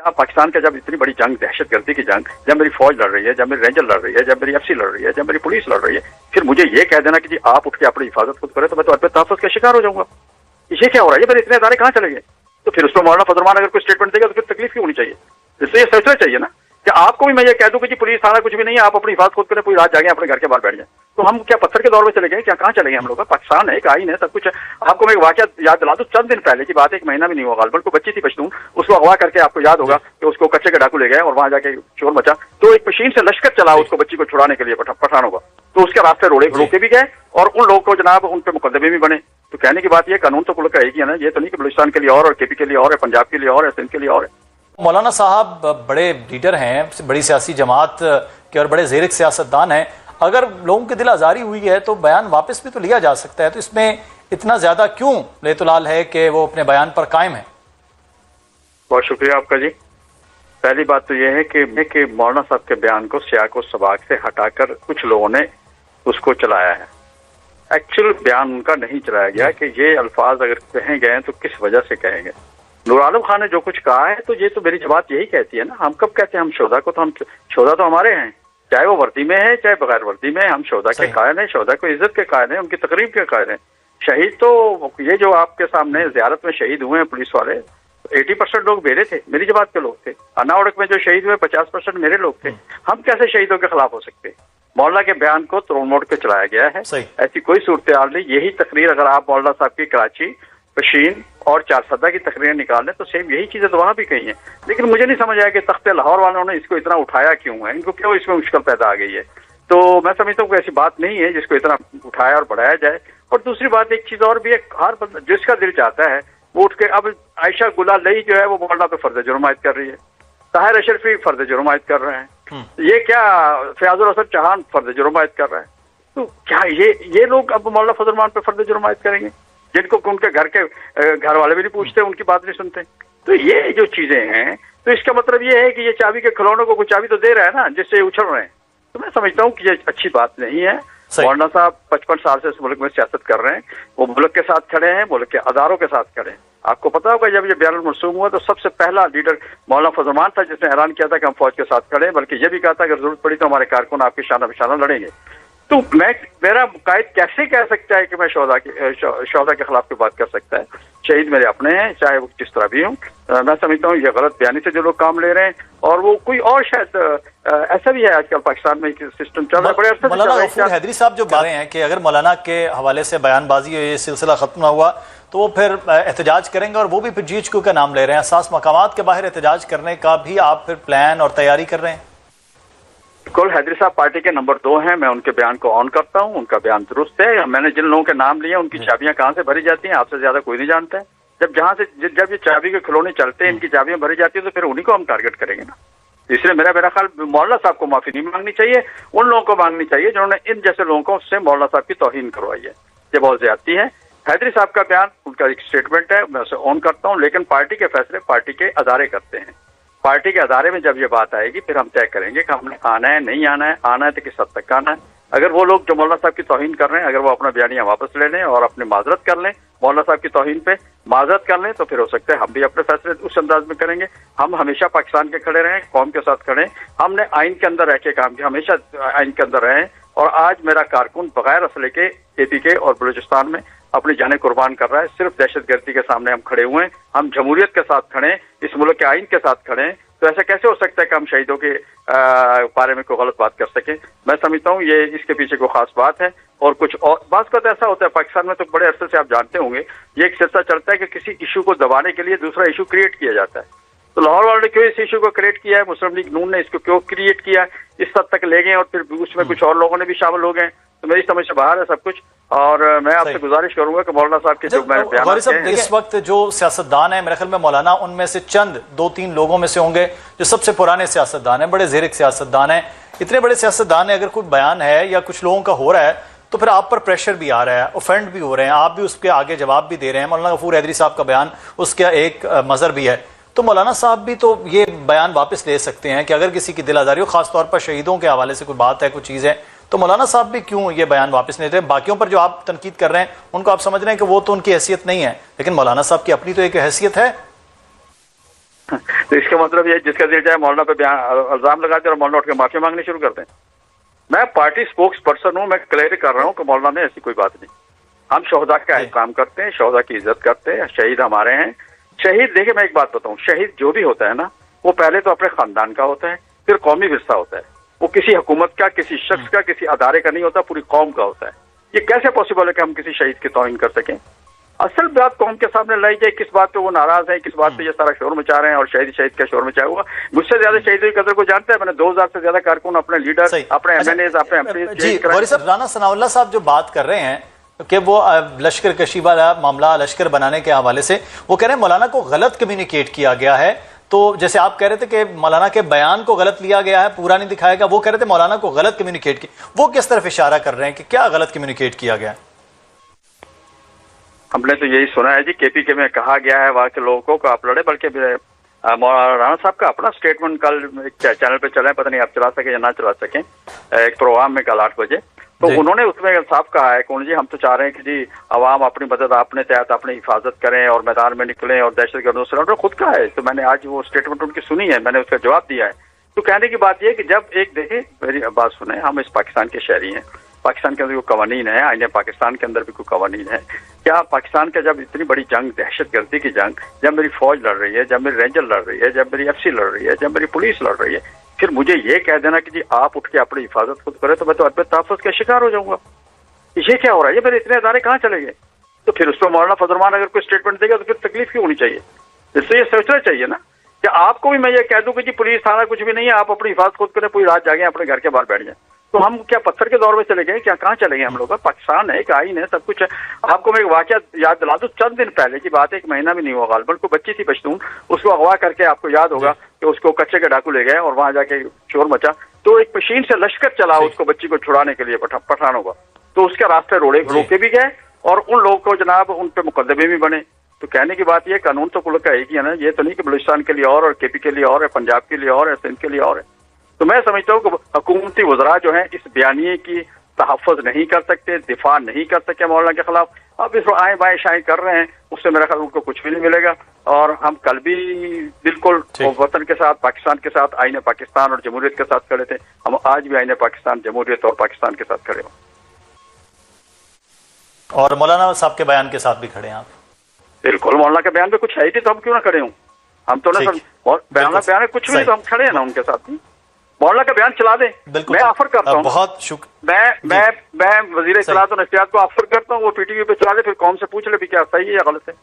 क्या पाकिस्तान का जब इतनी बड़ी जंग, दहशत गर्दी की जंग, जब मेरी फौज लड़ रही है, जब मेरी रेंजर लड़ रही है, जब मेरी एफसी लड़ रही है, जब मेरी पुलिस लड़ रही है, फिर मुझे ये कह देना कि जी आप उठ के अपनी हिफाजत खुद करें, तो मैं तो अदब तहफ़्फ़ुज़ का शिकार हो जाऊंगा। ये क्या हो रहा है? मेरे इतने अदारे कहाँ चले गए? तो फिर उस पर मौलाना फजल रहमान अगर कोई स्टेटमेंट देगा तो फिर तकलीफ क्यों होनी चाहिए? इसलिए ये सोचना चाहिए ना कि आपको भी मैं ये कह दूं कि जी पुलिस थाना कुछ भी नहीं है, आप अपनी हिफाजत खुद करें, पूरी रात जागे अपने घर के बाहर बैठ जाए, तो हम क्या पत्थर के दौर में चले गए? क्या कहाँ चले गए हम लोग? पाकिस्तान है, एक आइन है, सब कुछ है। आपको मैं एक वाकया याद दिला दूं, चंद दिन पहले की बात है, एक महीना भी नहीं हुआ गालबन, को बच्ची थी पश्तून, उसको अगवा करके आपको याद होगा कि उसको कच्चे के डाकू ले गए और वहां जाके शोर मचा, तो एक मशीन से लश्कर चला उसको बच्ची को छुड़ाने के लिए पठानों का, तो उसके रास्ते रोके भी गए और उन लोगों को जनाब उन पे मुकदमे भी बने। तो कहने की बात ये, कानून तो मुल्क का एक ही है ना, ये तो नहीं कि बलूचिस्तान के लिए और केपी के लिए और है, पंजाब के लिए और है, सिंध के लिए और है। मौलाना साहब बड़े लीडर हैं, बड़ी सियासी जमात के और बड़े ज़ेरिक सियासतदान हैं, अगर लोगों की दिल आज़ारी हुई है तो बयान वापस भी तो लिया जा सकता है, तो इसमें इतना ज़्यादा क्यों लेतुलाल है कि वो अपने बयान पर कायम है? बहुत शुक्रिया आपका जी। पहली बात तो ये है कि मौलाना साहब के बयान को सियाक व सबाक से हटाकर कुछ लोगों ने उसको चलाया है। एक्चुअल बयान उनका नहीं चलाया गया कि ये अल्फाज अगर कहे गए तो किस वजह से कहेंगे। नूर आलम खान ने जो कुछ कहा है तो ये तो मेरी जमात यही कहती है ना, हम कब कहते हैं हम शोधा को, तो हम शोधा तो हमारे हैं, चाहे वो वर्दी में है चाहे बगैर वर्दी में, हम शोधा के कायल हैं, शोधा को इज्जत के कायल हैं, उनकी तकरीब के कायल हैं। शहीद तो ये जो आपके सामने जियारत में शहीद हुए हैं पुलिस वाले, 80% लोग मेरे थे, मेरी जमात के लोग थे। अनावड़क में जो शहीद हुए 50% मेरे लोग थे। हम कैसे शहीदों के खिलाफ हो सकते? मौलाना के बयान को तोड़ मोड़ के चलाया गया है, ऐसी कोई सूरत हाल नहीं। यही तकरीर अगर आप मौलाना साहब की कराची, पशीन और चारसदा की तकरीरें निकाल लें तो सेम यही चीजें तो वहां भी कही हैं। लेकिन मुझे नहीं समझ आया कि तख्ते लाहौर वालों ने इसको इतना उठाया क्यों है, इनको क्यों इसमें मुश्किल पैदा आ गई है। तो मैं समझता हूँ कि ऐसी बात नहीं है जिसको इतना उठाया और बढ़ाया जाए। और दूसरी बात, एक चीज और भी है, हर बंदा जिसका दिल चाहता है वो उठ के, अब आयशा गुलाल लई जो है वो मौलाना पे फर्ज जुर्म आयद कर रही है, ताहिर अशरफी फर्ज जुर्म आयद कर रहे हैं, ये क्या फयाजुल हसन चौहान फर्ज जुर्म आयद कर रहे हैं। तो क्या ये लोग अब मौलाना फजल रहमान पे फर्ज जुर्म आयद करेंगे जिनको उनके घर वाले भी नहीं पूछते, उनकी बात नहीं सुनते? तो ये जो चीजें हैं, तो इसका मतलब ये है कि ये चाबी के खिलौनों को कोई चाबी तो दे रहा है ना जिससे उछल रहे हैं। तो मैं समझता हूँ कि ये अच्छी बात नहीं है। मौलाना साहब 55 साल से इस मुल्क में सियासत कर रहे हैं, वो मुल्क के साथ खड़े हैं, मुल्क के अदारों के साथ खड़े हैं। आपको पता होगा जब ये बयान मरसूम हुआ तो सबसे पहला लीडर मौलाना फजल रहमान था जिसने ऐलान किया था कि हम फौज के साथ खड़े हैं, बल्कि ये भी कहा था अगर जरूरत पड़ी तो हमारे कारकुन आपके शाना बिशाना लड़ेंगे। तो मेरा कायद कैसे कह सकता है कि मैं शोधा के खिलाफ की बात कर सकता है? शहीद मेरे अपने हैं, चाहे वो जिस तरह भी हूँ। मैं समझता हूँ ये गलत बयानी से जो लोग काम ले रहे हैं, और वो कोई और शायद ऐसा भी है आजकल पाकिस्तान में सिस्टम चल रहा है बड़े अरसे से। मौलाना हैदरी साहब जो कह रहे हैं कि अगर मौलाना के हवाले से बयानबाजी ये सिलसिला खत्म ना हुआ तो वो फिर एहतजाज करेंगे, और वो भी फिर GHQ का नाम ले रहे हैं, असास मकामात के बाहर एहतजाज करने का भी आप फिर प्लान और तैयारी कर रहे हैं? बिल्कुल, हैदरी साहब पार्टी के नंबर 2 हैं, मैं उनके बयान को ऑन करता हूं, उनका बयान दुरुस्त है। मैंने जिन लोगों के नाम लिए उनकी चाबियां कहां से भरी जाती हैं आपसे ज्यादा कोई नहीं जानता है। जब ये चाबी के खिलौने चलते हैं, इनकी चाबियां भरी जाती है तो फिर उन्हीं को हम टारगेट करेंगे ना। इसलिए मेरा ख्याल मौलाना साहब को माफी नहीं मांगनी चाहिए, उन लोगों को मांगनी चाहिए जिन्होंने इन जैसे लोगों से मौलाना साहब की तौहीन करवाई है। ये बहुत ज्यादती है। हैदरी साहब का बयान, उनका एक स्टेटमेंट है, मैं उसे ऑन करता हूँ, लेकिन पार्टी के फैसले पार्टी के अदारे करते हैं। पार्टी के अदारे में जब ये बात आएगी फिर हम तय करेंगे कि हमने आना है, नहीं आना है तो किस हद तक आना है। अगर वो लोग जो मौलाना साहब की तौहीन कर रहे हैं, अगर वो अपना बयानिया वापस ले लें और अपनी माजरत कर लें, मौलाना साहब की तौहीन पे माजरत कर लें, तो फिर हो सकता है हम भी अपने फैसले उस अंदाज में करेंगे। हम हमेशा पाकिस्तान के खड़े रहें, कौम के साथ खड़े, हमने आइन के अंदर रह के काम किया, हमेशा आइन के अंदर रहें। और आज मेरा कारकुन बगैर असले के केपी के और बलूचिस्तान में अपनी जानें कुर्बान कर रहा है। सिर्फ दहशतगर्दी के सामने हम खड़े हुए हैं, हम जमहूरियत के साथ खड़े, इस मुल्क के आइन के साथ खड़े। तो ऐसा कैसे हो सकता है कि हम शहीदों के बारे में कोई गलत बात कर सकें? मैं समझता हूँ ये इसके पीछे कोई खास बात है। और कुछ और बात का तो ऐसा होता है पाकिस्तान में, तो बड़े अरसे से आप जानते होंगे, ये एक सिलसिला चलता है कि किसी इशू को दबाने के लिए दूसरा इशू क्रिएट किया जाता है। तो लाहौर वालों ने क्यों इस इशू को क्रिएट किया है, मुस्लिम लीग नून ने इसको क्यों क्रिएट किया, इस हद तक ले गए और फिर उसमें कुछ और लोगों ने भी शामिल हो गए। तो मेरी समझ से बाहर है सब कुछ। और मैं आपसे गुजारिश करूंगा कि मौलाना साहब के जो मैंने बयान किए हैं, इस वक्त जो सियासतदान है मेरे ख्याल में मौलाना उनमें से चंद 2-3 लोगों में से होंगे जो सबसे पुराने सियासतदान हैं, बड़े ज़ेरिक सियासतदान हैं। इतने बड़े सियासतदान है, अगर कोई बयान है या कुछ लोगों का हो रहा है तो फिर आप पर प्रेशर भी आ रहा है, ऑफेंड भी हो रहे हैं, आप भी उसके आगे जवाब भी दे रहे हैं। मौलाना गफूर हैदरी साहब का बयान उसका एक मजर भी है। तो मौलाना साहब भी तो ये बयान वापस ले सकते हैं कि अगर किसी की दिल आज़ारी हो, खासतौर पर शहीदों के हवाले से कोई बात है, कोई चीज़ है, तो मौलाना साहब भी क्यों ये बयान वापस नहीं लेते? बाकियों पर जो आप तनकीद कर रहे हैं उनको आप समझ रहे हैं कि वो तो उनकी हैसियत नहीं है, लेकिन मौलाना साहब की अपनी तो एक हैसियत है। तो इसका मतलब ये जिसका दिल चाहे मौलाना पे इल्जाम लगाते और मौलाना उठ के माफी मांगनी शुरू करते हैं। मैं पार्टी स्पोक्स पर्सन हूँ, मैं क्लियर कर रहा हूँ कि मौलाना में ऐसी कोई बात नहीं। हम शोहदा का एहतराम करते हैं, शोहदा की इज्जत करते हैं, शहीद हमारे हैं। शहीद देखिए मैं एक बात बताऊं, शहीद जो भी होता है ना वो पहले तो अपने खानदान का होता है, फिर कौमी विरसा होता है। वो किसी हुकूमत का, किसी शख्स का, किसी अदारे का नहीं होता, पूरी कौम का होता है। ये कैसे पॉसिबल है कि हम किसी शहीद की तौहीन कर सकें? असल बात कौम के सामने लाई जाए, किस बात पे वो नाराज है, किस बात पे ये सारा शोर मचा रहे हैं और शहीद का शोर मचाया हुआ। मुझसे ज्यादा शहीदों की कदर को जानता है। मैंने 2000 से ज्यादा कारकुन, अपने लीडर, अपने एमएनए, अपने जी राना सनाउल्लाह साहब जो बात कर रहे हैं कि वो लश्कर कशी वाला मामला लश्कर बनाने के हवाले से वो कह रहे हैं मौलाना को गलत कम्युनिकेट किया गया है। तो जैसे आप कह रहे थे कि मौलाना के बयान को गलत लिया गया है, पूरा नहीं दिखाया गया, वो कह रहे थे मौलाना को गलत कम्युनिकेट किया। वो किस तरफ इशारा कर रहे हैं कि क्या गलत कम्युनिकेट किया गया? हमने तो यही सुना है जी, केपीके में कहा गया है वहां के लोगों को आप लड़े, बल्कि राणा साहब का अपना स्टेटमेंट कल चैनल पे चला है, पता नहीं आप चला सके या ना चला सके, एक प्रोग्राम में कल 8 बजे। तो उन्होंने उसमें साफ कहा है कि जी हम तो चाह रहे हैं कि जी अवाम अपनी मदद अपने तहत अपनी हिफाजत करें और मैदान में निकलें और दहशत गर्दों से उन्होंने खुद कहा है। तो मैंने आज वो स्टेटमेंट उनकी सुनी है, मैंने उसका जवाब दिया है। तो कहने की बात यह कि जब एक देखें, मेरी बात सुने, हम इस पाकिस्तान के शहरी हैं, पाकिस्तान के अंदर कोई कवानीन है, आईने पाकिस्तान के अंदर भी कोई कवानीन है क्या? पाकिस्तान का जब इतनी बड़ी जंग, दहशतगर्दी की जंग, जब मेरी फौज लड़ रही है, जब मेरी रेंजर लड़ रही है, जब मेरी एफसी लड़ रही है, जब मेरी पुलिस लड़ रही है, फिर मुझे ये कह देना कि जी आप उठ के अपनी हिफाजत खुद करें, तो मैं तो अदब तहफ़्फ़ुज़ का शिकार हो जाऊंगा। ये क्या हो रहा है? ये मेरे इतने अदारे कहाँ चले गए? तो फिर उस पर मौलाना फजलमान अगर कोई स्टेटमेंट देगा तो फिर तकलीफ क्यों होनी चाहिए? इससे ये सोचना चाहिए ना कि आपको भी मैं ये कह दूं कि जी पुलिस थाना कुछ भी नहीं है, आप अपनी हिफाजत खुद करें, पूरी रात जागे अपने घर के बाहर बैठ जाए। तो हम क्या पत्थर के दौर में चले गए? क्या कहाँ चले गए हम लोग? पाकिस्तान है, एक आईन है, सब कुछ है। आपको मैं एक वाकया याद दिला दूं, चंद दिन पहले की बात है, 1 महीना भी नहीं हुआ गालबन, को बच्ची थी पश्तून, उसको अगवा करके, आपको याद होगा कि उसको कच्चे के डाकू ले गए और वहां जाके शोर मचा। तो एक मशीन से लश्कर चला उसको, बच्ची को छुड़ाने के लिए पठानों का। तो उसके रास्ते रोके भी गए और उन लोगों को जनाब उन पे मुकदमे भी बने। तो कहने की बात ये, कानून तो कुल का एक ही है ना, ये तो नहीं कि बलूचिस्तान के लिए और केपी के लिए और है, पंजाब के लिए और है, सिंध के लिए और है। तो मैं समझता हूँ कि हुकूमती वज़रा जो हैं इस बयानिए की तहफ़्फ़ुज़ नहीं कर सकते, दिफा नहीं कर सके मौलाना के खिलाफ। अब इस आए बाएं शाएं कर रहे हैं, उससे मेरा ख्याल उनको कुछ भी नहीं मिलेगा। और हम कल भी बिल्कुल वतन के साथ, पाकिस्तान के साथ, आईने पाकिस्तान और जमहूरियत के साथ खड़े थे। हम आज भी आईने पाकिस्तान, जमहूरियत और पाकिस्तान के साथ खड़े हों। और मौलाना साहब के बयान के साथ भी खड़े हैं आप? बिल्कुल, मौलाना के बयान पे कुछ है ही, तो हम क्यों ना खड़े हों? हम तो ना बयान कुछ भी नहीं, तो हम खड़े हैं ना उनके साथ ही। मौलाना का बयान चला दें, मैं ऑफर करता हूँ। बहुत मैं वजीर इत्तलात और नशरियात को ऑफर करता हूँ, वो पीटीवी पे चला दे, फिर कौम से पूछ ले भी क्या सही है या गलत है।